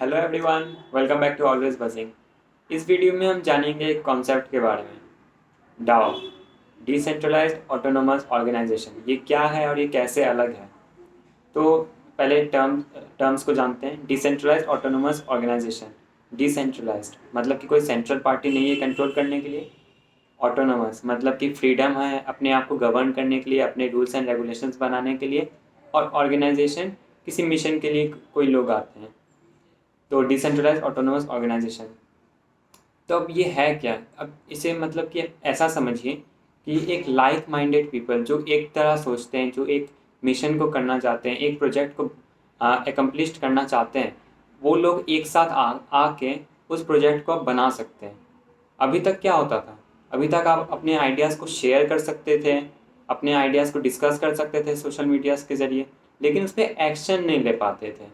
Hello everyone, welcome back to always buzzing. इस video में हम जानेंगे एक कॉन्सेप्ट के बारे में, डाओ, डिसेंट्रलाइज्ड ऑटोनोमस ऑर्गेनाइजेशन। ये क्या है और ये कैसे अलग है? तो पहले टर्म्स को जानते हैं। डिसेंट्रलाइज्ड ऑटोनोमस ऑर्गेनाइजेशन, डिसेंट्रलाइज्ड मतलब कि कोई सेंट्रल पार्टी नहीं है कंट्रोल करने के लिए। ऑटोनोमस मतलब कि फ्रीडम है अपने आप को गवर्न करने के लिए, अपने रूल्स एंड रेगुलेशंस बनाने के लिए। और ऑर्गेनाइजेशन, किसी मिशन के लिए कोई लोग आते हैं। तो डिसेंट्रलाइज्ड ऑटोनोमस ऑर्गेनाइजेशन, तो अब ये है क्या? अब इसे मतलब कि ऐसा समझिए कि एक लाइक माइंडेड पीपल जो एक तरह सोचते हैं, जो एक मिशन को करना चाहते हैं, एक प्रोजेक्ट को एकम्प्लिश करना चाहते हैं, वो लोग एक साथ आके उस प्रोजेक्ट को आप बना सकते हैं। अभी तक क्या होता था? अभी तक आप अपने आइडियाज़ को शेयर कर सकते थे, अपने आइडियाज़ को डिस्कस कर सकते थे सोशल मीडियाज़ के ज़रिए, लेकिन उस पर एक्शन नहीं ले पाते थे।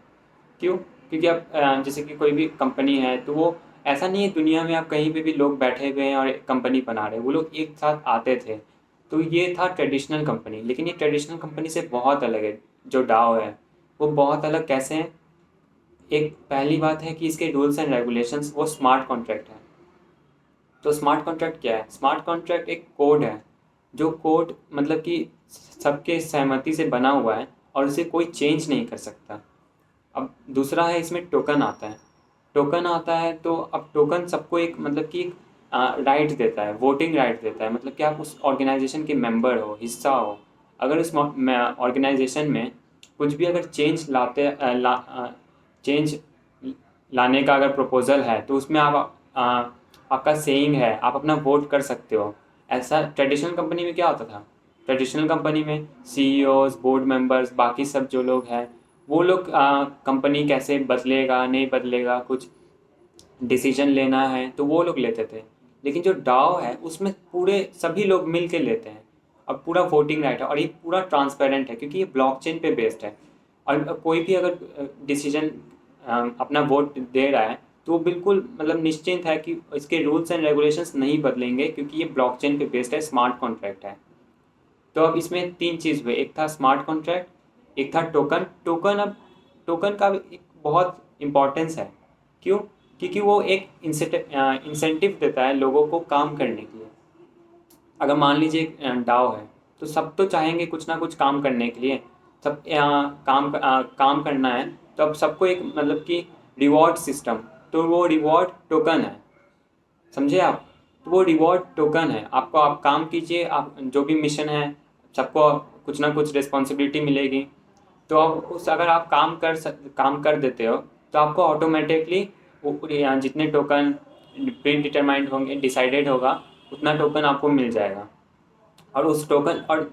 क्यों? क्योंकि अब जैसे कि कोई भी कंपनी है तो वो ऐसा नहीं है, दुनिया में आप कहीं पे भी लोग बैठे हुए हैं और एक कंपनी बना रहे हैं, वो लोग एक साथ आते थे। तो ये था ट्रेडिशनल कंपनी, लेकिन ये ट्रेडिशनल कंपनी से बहुत अलग है। जो डाओ है वो बहुत अलग कैसे हैं? एक पहली बात है कि इसके रूल्स एंड रेगुलेशंस वो स्मार्ट कॉन्ट्रैक्ट है। तो स्मार्ट कॉन्ट्रैक्ट क्या है? स्मार्ट कॉन्ट्रैक्ट एक कोड है, जो कोड मतलब कि सबके सहमति से बना हुआ है और उसे कोई चेंज नहीं कर सकता। अब दूसरा है, इसमें टोकन आता है। टोकन आता है तो अब टोकन सबको एक मतलब कि राइट देता है, वोटिंग राइट देता है। मतलब कि आप उस ऑर्गेनाइजेशन के मेंबर हो, हिस्सा हो। अगर उस ऑर्गेनाइजेशन में कुछ भी अगर चेंज लाने का अगर प्रपोजल है तो उसमें आपका सेइंग है, आप अपना वोट कर सकते हो। ऐसा ट्रेडिशनल कंपनी में क्या होता था? ट्रेडिशनल कंपनी में सीईओज, बोर्ड मेंबर्स, बाकी सब जो लोग हैं, वो लोग कंपनी कैसे बदलेगा नहीं बदलेगा, कुछ डिसीजन लेना है तो वो लोग लेते थे। लेकिन जो डाओ है उसमें पूरे सभी लोग मिल के लेते हैं और पूरा वोटिंग राइट है, और ये पूरा ट्रांसपेरेंट है क्योंकि ये ब्लॉकचेन पे बेस्ड है। और कोई भी अगर डिसीजन अपना वोट दे रहा है तो वो बिल्कुल मतलब निश्चिंत है कि इसके रूल्स एंड रेगुलेशंस नहीं बदलेंगे क्योंकि ये ब्लॉकचेन पे बेस्ड है, स्मार्ट कॉन्ट्रैक्ट है। तो अब इसमें तीन चीज़ हुए, एक था स्मार्ट कॉन्ट्रैक्ट, एक था टोकन। अब टोकन का भी एक बहुत इम्पोर्टेंस है। क्यों? क्योंकि वो एक इंसेंटिव देता है लोगों को काम करने के लिए। अगर मान लीजिए एक डाओ है तो सब तो चाहेंगे कुछ ना कुछ काम करने के लिए। सब काम करना है तो अब सबको एक मतलब कि रिवॉर्ड सिस्टम, तो वो रिवॉर्ड टोकन है। समझे आप? तो वो रिवॉर्ड टोकन है। आपको आप काम कीजिए, आप जो भी मिशन है, सबको कुछ ना कुछ रिस्पॉन्सिबिलिटी मिलेगी। तो अब उस अगर आप काम कर देते हो तो आपको ऑटोमेटिकली यहाँ जितने टोकन प्री डिटरमाइंड होंगे, डिसाइडेड होगा, उतना टोकन आपको मिल जाएगा। और उस टोकन और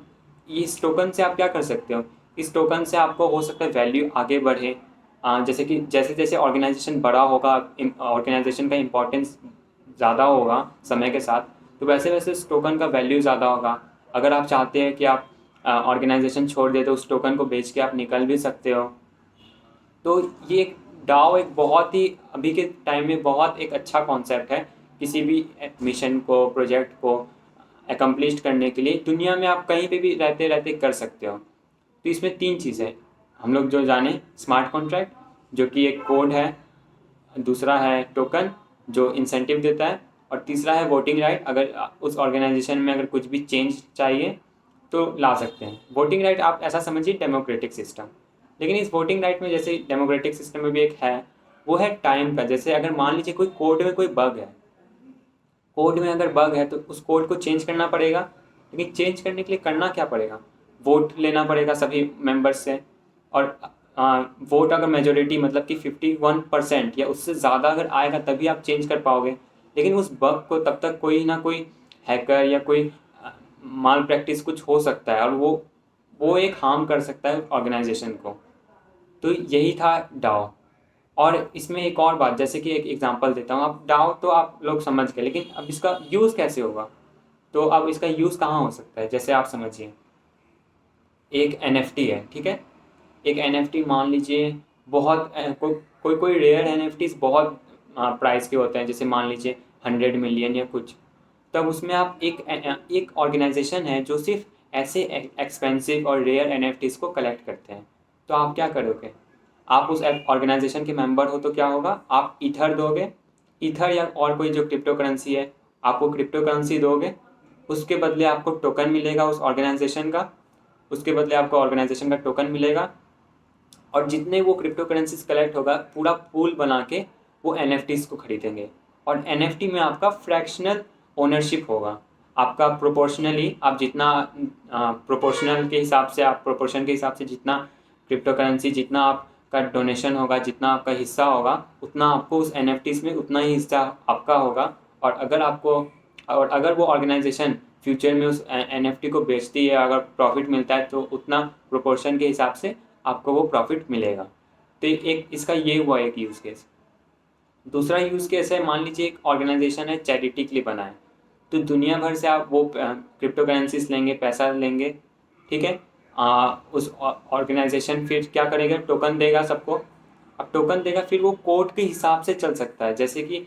इस टोकन से आप क्या कर सकते हो? इस टोकन से आपको हो सकता है वैल्यू आगे बढ़े। जैसे कि जैसे जैसे ऑर्गेनाइजेशन बड़ा होगा, ऑर्गेनाइजेशन का इम्पोर्टेंस ज़्यादा होगा समय के साथ, तो वैसे वैसे उस टोकन का वैल्यू ज़्यादा होगा। अगर आप चाहते हैं कि आप ऑर्गेनाइजेशन छोड़ दे तो उस टोकन को बेच के आप निकल भी सकते हो। तो ये एक डाओ एक बहुत ही अभी के टाइम में बहुत एक अच्छा कॉन्सेप्ट है किसी भी मिशन को, प्रोजेक्ट को एकम्प्लिश करने के लिए। दुनिया में आप कहीं पे भी रहते रहते कर सकते हो। तो इसमें तीन चीज़ें हम लोग जो जाने, स्मार्ट कॉन्ट्रैक्ट जो कि एक कोड है, दूसरा है टोकन जो इंसेंटिव देता है, और तीसरा है वोटिंग राइट। अगर उस ऑर्गेनाइजेशन में अगर कुछ भी चेंज चाहिए तो ला सकते हैं। वोटिंग राइट आप ऐसा समझिए डेमोक्रेटिक सिस्टम। लेकिन इस वोटिंग राइट में जैसे डेमोक्रेटिक सिस्टम में भी एक है, वो है टाइम का। जैसे अगर मान लीजिए कोई कोड में कोई बग है, कोड में अगर बग है तो उस कोड को चेंज करना पड़ेगा। लेकिन चेंज करने के लिए करना क्या पड़ेगा? वोट लेना पड़ेगा सभी मेंबर्स से। और वोट अगर मेजोरिटी मतलब कि 51% या उससे ज़्यादा अगर आएगा तभी आप चेंज कर पाओगे। लेकिन उस बग को तब तक कोई ना कोई हैकर या कोई माल प्रैक्टिस कुछ हो सकता है, और वो एक हार्म कर सकता है ऑर्गेनाइजेशन को। तो यही था डाओ। और इसमें एक और बात, जैसे कि एक एग्जांपल देता हूँ। अब डाओ तो आप लोग समझ गए, लेकिन अब इसका यूज़ कैसे होगा? तो अब इसका यूज़ कहाँ हो सकता है? जैसे आप समझिए, एक एनएफटी है, ठीक है। एक एनएफटी मान लीजिए बहुत कोई रेयर एनएफटीज बहुत प्राइस के होते हैं, जैसे मान लीजिए 100 मिलियन या कुछ। तब उसमें आप एक ऑर्गेनाइजेशन है जो सिर्फ ऐसे एक्सपेंसिव और रेयर एनएफटीज को कलेक्ट करते हैं। तो आप क्या करोगे? आप उस ऑर्गेनाइजेशन के मेंबर हो तो क्या होगा, आप ईथर दोगे, ईथर या और कोई जो क्रिप्टो करेंसी है, आपको क्रिप्टो करेंसी दोगे, उसके बदले आपको टोकन मिलेगा उस ऑर्गेनाइजेशन का, उसके बदले आपको ऑर्गेनाइजेशन का टोकन मिलेगा, और जितने वो क्रिप्टो करेंसीज कलेक्ट होगा पूरा पूल बना के वो एनएफटीज को खरीदेंगे, और एनएफटी में आपका फ्रैक्शनल ओनरशिप होगा। आपका प्रोपोर्शनली आप जितना प्रोपोर्शनल के हिसाब से, आप प्रोपोर्शन के हिसाब से जितना क्रिप्टो करेंसी, जितना आपका डोनेशन होगा, जितना आपका हिस्सा होगा, उतना आपको उस एनएफटीज में उतना ही हिस्सा आपका होगा। और अगर वो ऑर्गेनाइजेशन फ्यूचर में उस एनएफटी को बेचती है, अगर प्रॉफिट मिलता है तो उतना प्रोपोर्शन के हिसाब से आपको वो प्रॉफिट मिलेगा। तो एक इसका ये हुआ एक यूज़ केस। दूसरा यूज़ केस है, मान लीजिए एक ऑर्गेनाइजेशन है, चैरिटी के लिए बना है, तो दुनिया भर से आप वो क्रिप्टो करेंसीज लेंगे, पैसा लेंगे, ठीक है। उस ऑर्गेनाइजेशन फिर क्या करेगा, टोकन देगा सबको। अब टोकन देगा, फिर वो कोर्ट के हिसाब से चल सकता है, जैसे कि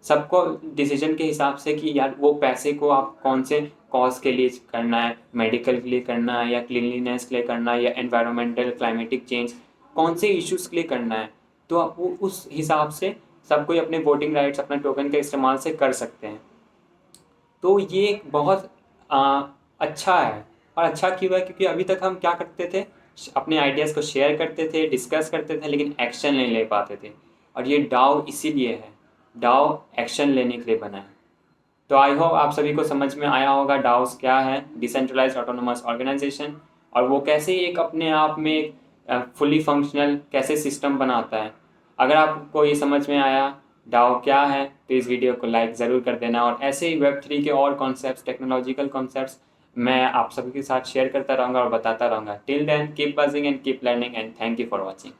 सबको डिसीजन के हिसाब से कि यार वो पैसे को आप कौन से कॉज के लिए करना है, मेडिकल के लिए करना है, या क्लीनलीनेस के लिए करना है, या एनवायरमेंटल क्लाइमेटिक चेंज, कौन से इश्यूज़ के लिए करना है, तो आप वो उस हिसाब से सब कोई अपने वोटिंग राइट्स अपने टोकन के इस्तेमाल से कर सकते हैं। तो ये एक बहुत अच्छा है। और अच्छा क्यों है, क्योंकि अभी तक हम क्या करते थे, अपने आइडियाज़ को शेयर करते थे, डिस्कस करते थे, लेकिन एक्शन नहीं ले पाते थे। और ये डाओ इसीलिए है, डाओ एक्शन लेने के लिए बना है। तो आई होप आप सभी को समझ में आया होगा डाउस क्या है, डिसेंट्रलाइज्ड ऑटोनोमस ऑर्गेनाइजेशन, और वो कैसे एक अपने आप में एक फुली फंक्शनल कैसे सिस्टम बनाता है। अगर आपको ये समझ में आया डाओ क्या है तो इस वीडियो को लाइक ज़रूर कर देना, और ऐसे ही Web3 के और कॉन्सेप्ट्स, टेक्नोलॉजिकल कॉन्सेप्ट्स मैं आप सभी के साथ शेयर करता रहूँगा और बताता रहूँगा। Till then keep buzzing and keep learning and thank you for watching.